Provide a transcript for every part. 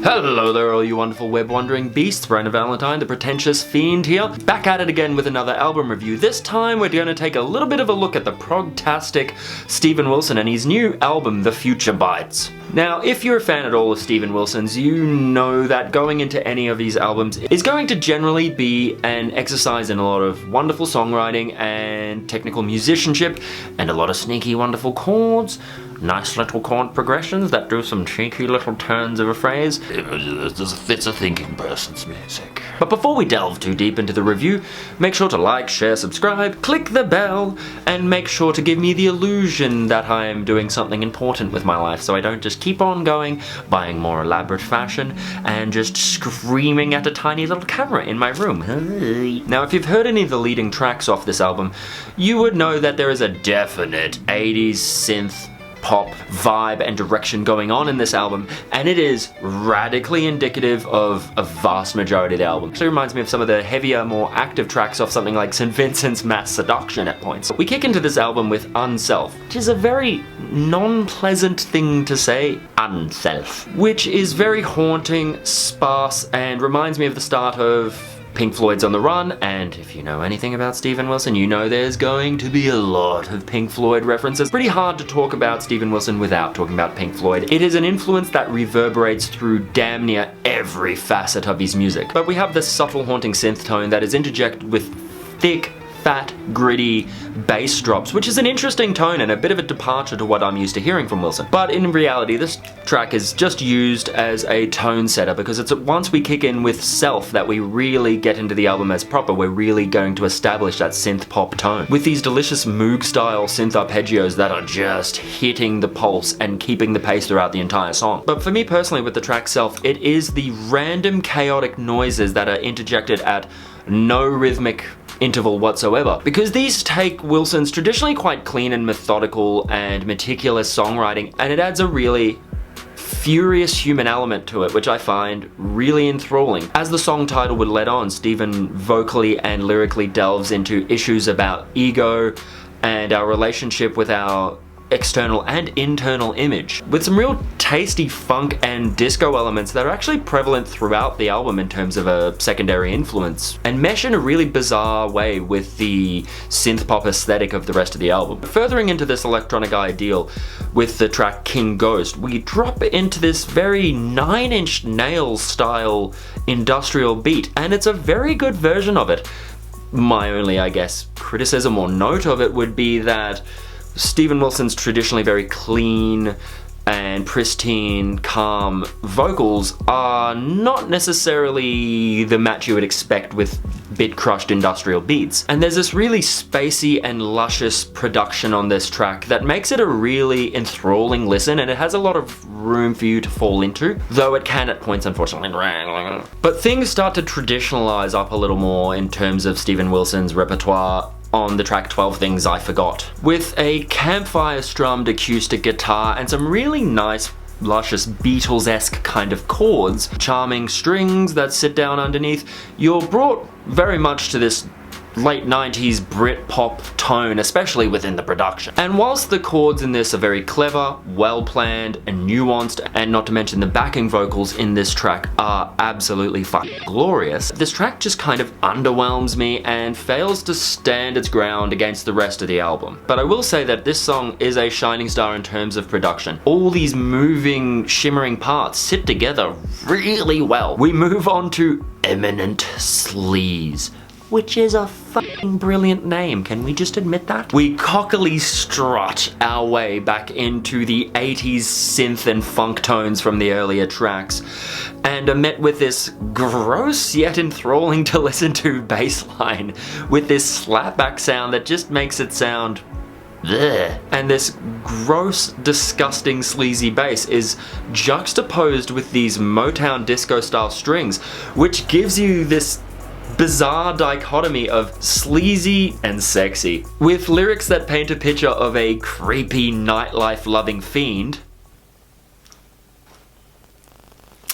Hello there all you wonderful web-wandering beasts, Brandon Valentine, the Pretentious Fiend here, back at it again with another album review. This time we're going to take a little bit of a look at the progtastic Steven Wilson and his new album, The Future Bites. Now, if you're a fan at all of Steven Wilson's, you know that going into any of these albums is going to generally be an exercise in a lot of wonderful songwriting and technical musicianship, and a lot of sneaky wonderful chords, nice little chord progressions that do some cheeky little turns of a phrase. It's a thinking person's music. But before we delve too deep into the review, make sure to like, share, subscribe, click the bell, and make sure to give me the illusion that I'm doing something important with my life so I don't just keep on going, buying more elaborate fashion, and just screaming at a tiny little camera in my room. Now, if you've heard any of the leading tracks off this album, you would know that there is a definite 80s synth pop vibe and direction going on in this album, and it is radically indicative of a vast majority of the album. It actually reminds me of some of the heavier, more active tracks off something like St. Vincent's Mass Seduction at points. We kick into this album with Unself, which is a very non-pleasant thing to say, Unself, which is very haunting, sparse, and reminds me of the start of Pink Floyd's On the Run, and if you know anything about Steven Wilson, you know there's going to be a lot of Pink Floyd references. Pretty hard to talk about Steven Wilson without talking about Pink Floyd. It is an influence that reverberates through damn near every facet of his music. But we have this subtle haunting synth tone that is interjected with thick, fat, gritty bass drops, which is an interesting tone and a bit of a departure to what I'm used to hearing from Wilson. But in reality, this track is just used as a tone setter because it's once we kick in with Self that we really get into the album as proper. We're really going to establish that synth pop tone with these delicious Moog style synth arpeggios that are just hitting the pulse and keeping the pace throughout the entire song. But for me personally with the track Self, it is the random chaotic noises that are interjected at no rhythmic interval whatsoever, because these take Wilson's traditionally quite clean and methodical and meticulous songwriting, and it adds a really furious human element to it, which I find really enthralling. As the song title would let on, Steven vocally and lyrically delves into issues about ego and our relationship with our external and internal image, with some real tasty funk and disco elements that are actually prevalent throughout the album in terms of a secondary influence, and mesh in a really bizarre way with the synth pop aesthetic of the rest of the album. Furthering into this electronic ideal with the track King Ghost, we drop into this very Nine Inch Nails style industrial beat, and it's a very good version of it. My only, I guess, criticism or note of it would be that Steven Wilson's traditionally very clean and pristine, calm vocals are not necessarily the match you would expect with bit-crushed industrial beats. And there's this really spacey and luscious production on this track that makes it a really enthralling listen, and it has a lot of room for you to fall into, though it can at points unfortunately. But things start to traditionalize up a little more in terms of Steven Wilson's repertoire on the track 12 Things I Forgot, with a campfire strummed acoustic guitar and some really nice, luscious Beatles-esque kind of chords, charming strings that sit down underneath. You're brought very much to this late 90s Brit-pop tone, especially within the production. And whilst the chords in this are very clever, well-planned, and nuanced, and not to mention the backing vocals in this track are absolutely fucking glorious, this track just kind of underwhelms me and fails to stand its ground against the rest of the album. But I will say that this song is a shining star in terms of production. All these moving, shimmering parts sit together really well. We move on to Eminent Sleaze, which is a fucking brilliant name, can we just admit that? We cockily strut our way back into the 80s synth and funk tones from the earlier tracks, and are met with this gross yet enthralling to listen to bass line with this slapback sound that just makes it sound bleh. And this gross, disgusting, sleazy bass is juxtaposed with these Motown disco style strings, which gives you this bizarre dichotomy of sleazy and sexy, with lyrics that paint a picture of a creepy nightlife loving fiend,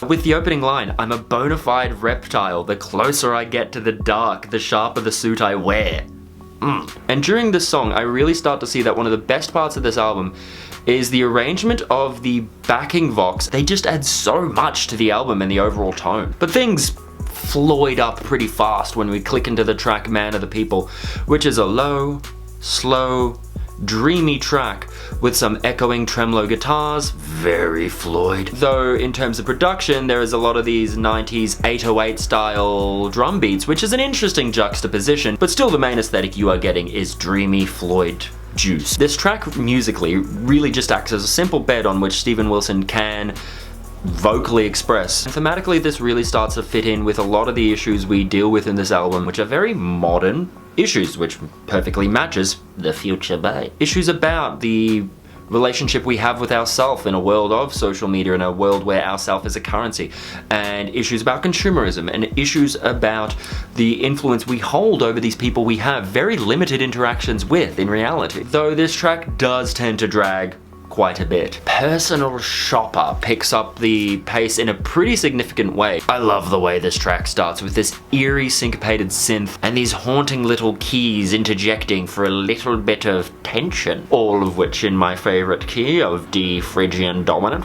with the opening line, "I'm a bona fide reptile, the closer I get to the dark, the sharper the suit I wear." And during this song, I really start to see that one of the best parts of this album is the arrangement of the backing vox. They just add so much to the album and the overall tone. But things Floyd up pretty fast when we click into the track Man of the People, which is a low, slow, dreamy track with some echoing tremolo guitars, very Floyd. Though in terms of production, there is a lot of these 90s 808 style drum beats, which is an interesting juxtaposition, but still the main aesthetic you are getting is dreamy Floyd juice. This track musically really just acts as a simple bed on which Steven Wilson can vocally express. And thematically, this really starts to fit in with a lot of the issues we deal with in this album, which are very modern issues, which perfectly matches the Future Bay. Issues about the relationship we have with ourself in a world of social media, in a world where ourself is a currency, and issues about consumerism, and issues about the influence we hold over these people we have very limited interactions with in reality. Though this track does tend to drag quite a bit. Personal Shopper picks up the pace in a pretty significant way. I love the way this track starts with this eerie syncopated synth and these haunting little keys interjecting for a little bit of tension, all of which in my favorite key of D Phrygian dominant.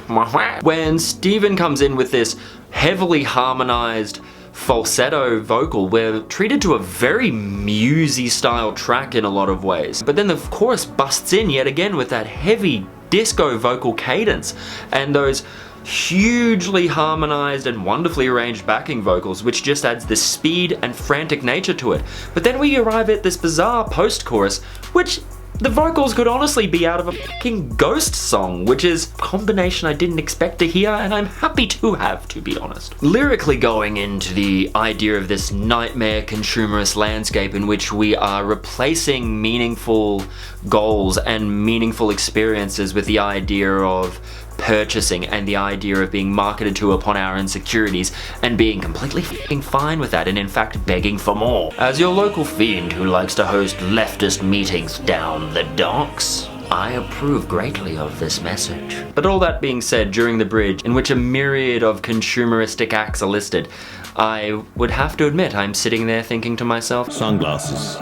When Steven comes in with this heavily harmonized falsetto vocal, we're treated to a very Musy style track in a lot of ways. But then the chorus busts in yet again with that heavy disco vocal cadence and those hugely harmonized and wonderfully arranged backing vocals, which just adds this speed and frantic nature to it. But then we arrive at this bizarre post-chorus, which the vocals could honestly be out of a fucking Ghost song, which is a combination I didn't expect to hear, and I'm happy to have, to be honest. Lyrically going into the idea of this nightmare consumerist landscape in which we are replacing meaningful goals and meaningful experiences with the idea of purchasing and the idea of being marketed to upon our insecurities and being completely f***ing fine with that and in fact begging for more. As your local fiend who likes to host leftist meetings down the docks, I approve greatly of this message. But all that being said, during the bridge, in which a myriad of consumeristic acts are listed, I would have to admit I'm sitting there thinking to myself, sunglasses,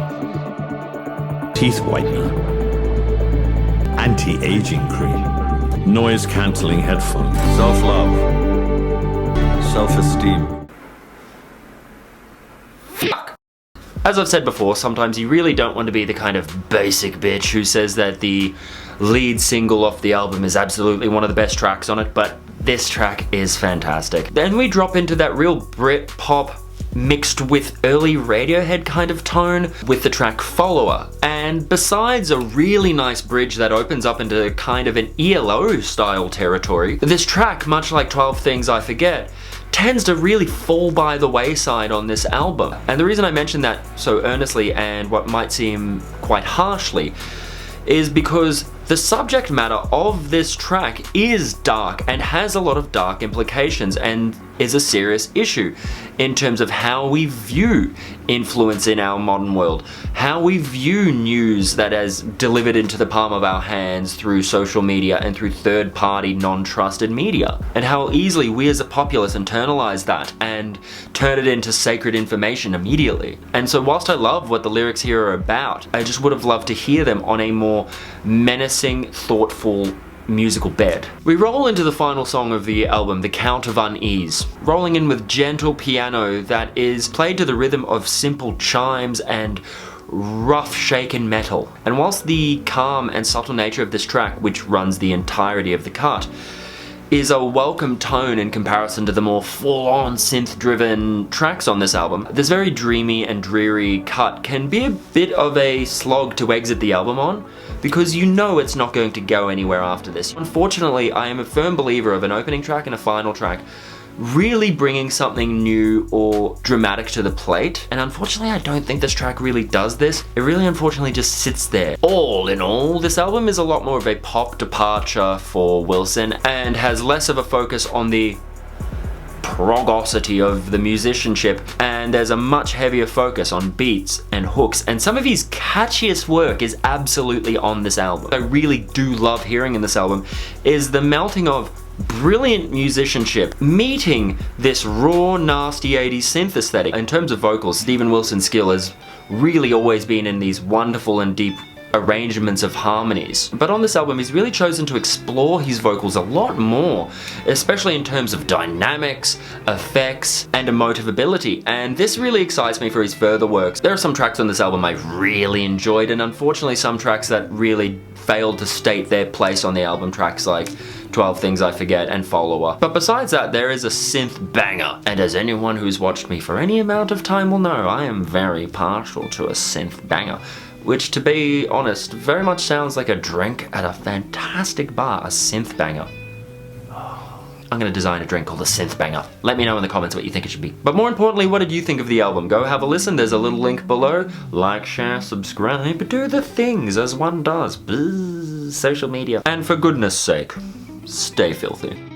teeth whitener, anti-aging cream, noise-cancelling headphones, self-love, self-esteem. Fuck. As I've said before, sometimes you really don't want to be the kind of basic bitch who says that the lead single off the album is absolutely one of the best tracks on it, but this track is fantastic. Then we drop into that real Brit pop mixed with early Radiohead kind of tone with the track Follower. And besides a really nice bridge that opens up into kind of an ELO style territory, this track, much like 12 Things I Forget, tends to really fall by the wayside on this album. And the reason I mention that so earnestly and what might seem quite harshly is because the subject matter of this track is dark and has a lot of dark implications and is a serious issue in terms of how we view influence in our modern world, how we view news that is delivered into the palm of our hands through social media and through third-party non-trusted media, and how easily we as a populace internalize that and turn it into sacred information immediately. And so whilst I love what the lyrics here are about, I just would have loved to hear them on a more menacing, thoughtful musical bed. We roll into the final song of the album, The Count of Unease, rolling in with gentle piano that is played to the rhythm of simple chimes and rough shaken metal. And whilst the calm and subtle nature of this track, which runs the entirety of the cut, is a welcome tone in comparison to the more full-on synth-driven tracks on this album, this very dreamy and dreary cut can be a bit of a slog to exit the album on, because you know it's not going to go anywhere after this. Unfortunately, I am a firm believer of an opening track and a final track really bringing something new or dramatic to the plate, and unfortunately I don't think this track really does this. It really unfortunately just sits there. All in all, this album is a lot more of a pop departure for Wilson and has less of a focus on the progosity of the musicianship, and there's a much heavier focus on beats and hooks, and some of his catchiest work is absolutely on this album. What I really do love hearing in this album is the melting of brilliant musicianship meeting this raw, nasty 80s synth aesthetic. In terms of vocals, Steven Wilson's skill has really always been in these wonderful and deep arrangements of harmonies. But on this album, he's really chosen to explore his vocals a lot more, especially in terms of dynamics, effects, and emotive ability, and this really excites me for his further works. There are some tracks on this album I've really enjoyed, and unfortunately some tracks that really failed to state their place on the album, tracks like 12 Things I Forget and Follower. But besides that, there is a synth banger, and as anyone who's watched me for any amount of time will know, I am very partial to a synth banger, which, to be honest, very much sounds like a drink at a fantastic bar, a synth banger. I'm gonna design a drink called a synth banger. Let me know in the comments what you think it should be. But more importantly, what did you think of the album? Go have a listen, there's a little link below. Like, share, subscribe, do the things as one does. Bzzz, social media. And for goodness sake, stay filthy.